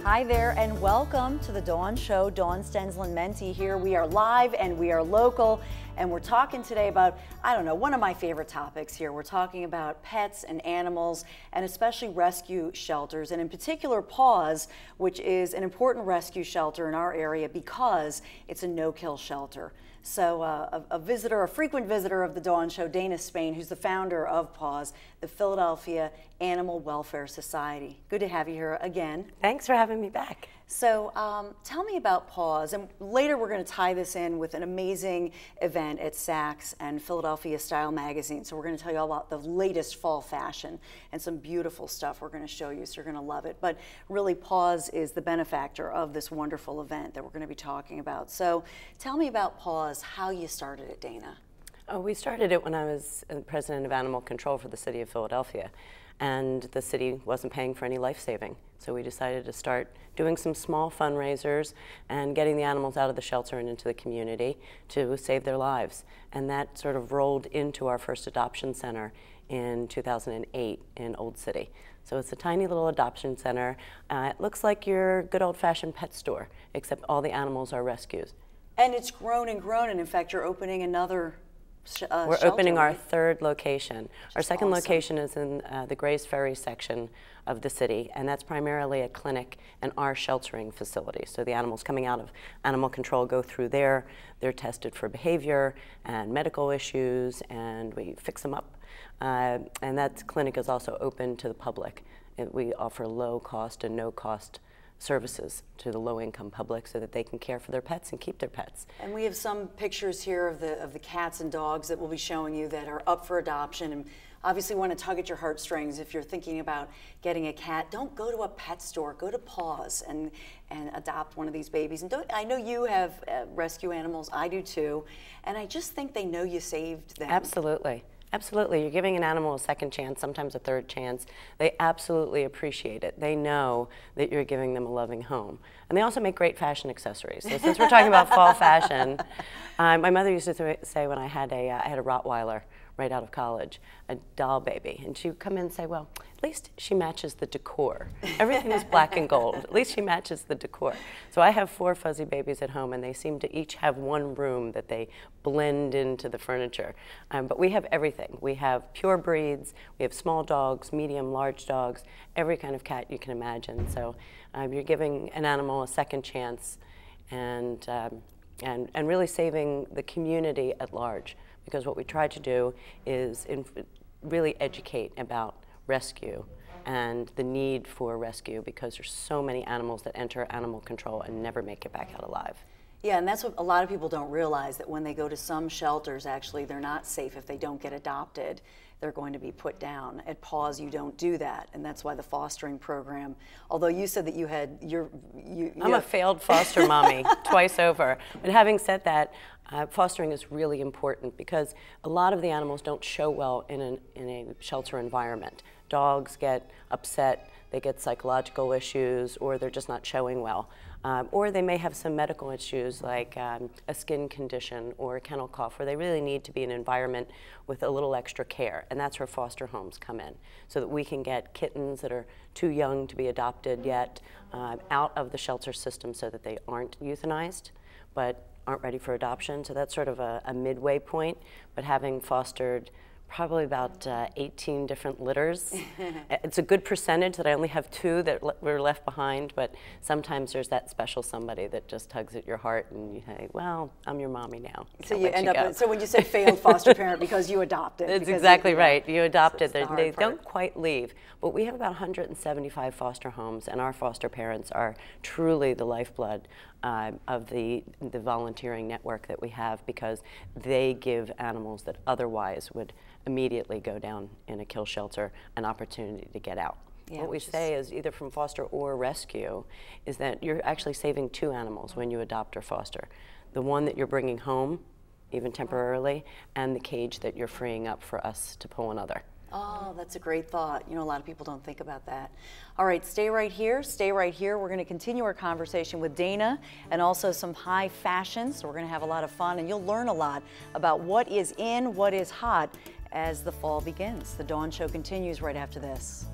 Hi there and welcome to the Dawn Show. Dawn Stensland-Menti here. We are live and we are local and we're talking today about, I don't know, one of my favorite topics here. We're talking about pets and animals and especially rescue shelters, and in particular Paws, which is an important rescue shelter in our area because it's a no-kill shelter. So a frequent visitor of the Dawn Show, Dana Spain, who's the founder of Paws, the Philadelphia Animal Welfare Society. Good to have you here again. Thanks for having me back. So tell me about Paws, and later we're going to tie this in with an amazing event at Saks and Philadelphia Style Magazine. So we're going to tell you all about the latest fall fashion and some beautiful stuff we're going to show you, so you're going to love it. But really, Paws is the benefactor of this wonderful event that we're going to be talking about. So tell me about Paws, how you started it, Dana. Oh, we started it when I was president of animal control for the city of Philadelphia, and the city wasn't paying for any life-saving. So we decided to start doing some small fundraisers and getting the animals out of the shelter and into the community to save their lives. And that sort of rolled into our first adoption center in 2008 in Old City. So it's a tiny little adoption center. It looks like your good old-fashioned pet store, except all the animals are rescues. And it's grown and grown, and in fact you're opening another We're shelter, opening our right? third location. Our second awesome. location is in the Grays Ferry section of the city, and that's primarily a clinic and our sheltering facility. So the animals coming out of animal control go through there, they're tested for behavior and medical issues, and we fix them up. And that clinic is also open to the public. We offer low cost and no cost services to the low-income public so that they can care for their pets and keep their pets. And we have some pictures here of the cats and dogs that we'll be showing you that are up for adoption, and obviously want to tug at your heartstrings. If you're thinking about getting a cat, don't go to a pet store, go to Paws and adopt one of these babies. And I know you have rescue animals, I do too, and I just think they know you saved them. Absolutely. Absolutely. You're giving an animal a second chance, sometimes a third chance. They absolutely appreciate it. They know that you're giving them a loving home. And they also make great fashion accessories. So since we're talking about fall fashion, my mother used to say when I had a Rottweiler right out of college, a doll baby, and she would come in and say, well, at least she matches the decor. Everything is black and gold. At least she matches the decor. So I have 4 fuzzy babies at home, and they seem to each have one room that they blend into the furniture. But we have everything. We have pure breeds, we have small dogs, medium, large dogs, every kind of cat you can imagine. So you're giving an animal a second chance and really saving the community at large. Because what we try to do is really educate about rescue and the need for rescue, because there's so many animals that enter animal control and never make it back out alive. Yeah, and that's what a lot of people don't realize, that when they go to some shelters, actually they're not safe if they don't get adopted. They're going to be put down. At Paws, you don't do that, and that's why the fostering program, although you said that you had, I'm a failed foster mommy twice over. But having said that, fostering is really important because a lot of the animals don't show well in a shelter environment. Dogs get upset, they get psychological issues, or they're just not showing well. Or they may have some medical issues like a skin condition or a kennel cough, where they really need to be in an environment with a little extra care, and that's where foster homes come in, so that we can get kittens that are too young to be adopted yet out of the shelter system so that they aren't euthanized, but aren't ready for adoption. So that's sort of a midway point, but having fostered probably about 18 different litters. It's a good percentage that I only have 2 that were left behind, but sometimes there's that special somebody that just tugs at your heart and you say, well, I'm your mommy now. So you end up, so when you say failed foster parent, because you adopted. That's exactly right. You adopted. So they don't quite leave. But we have about 175 foster homes, and our foster parents are truly the lifeblood of the volunteering network that we have, because they give animals that otherwise would immediately go down in a kill shelter an opportunity to get out. Yeah, what we say is, either from foster or rescue, is that you're actually saving 2 animals when you adopt or foster. The one that you're bringing home, even temporarily, and the cage that you're freeing up for us to pull another. Oh, that's a great thought. You know, a lot of people don't think about that. All right, stay right here. Stay right here. We're going to continue our conversation with Dana and also some high fashion. So we're going to have a lot of fun, and you'll learn a lot about what is in, what is hot as the fall begins. The Dawn Show continues right after this.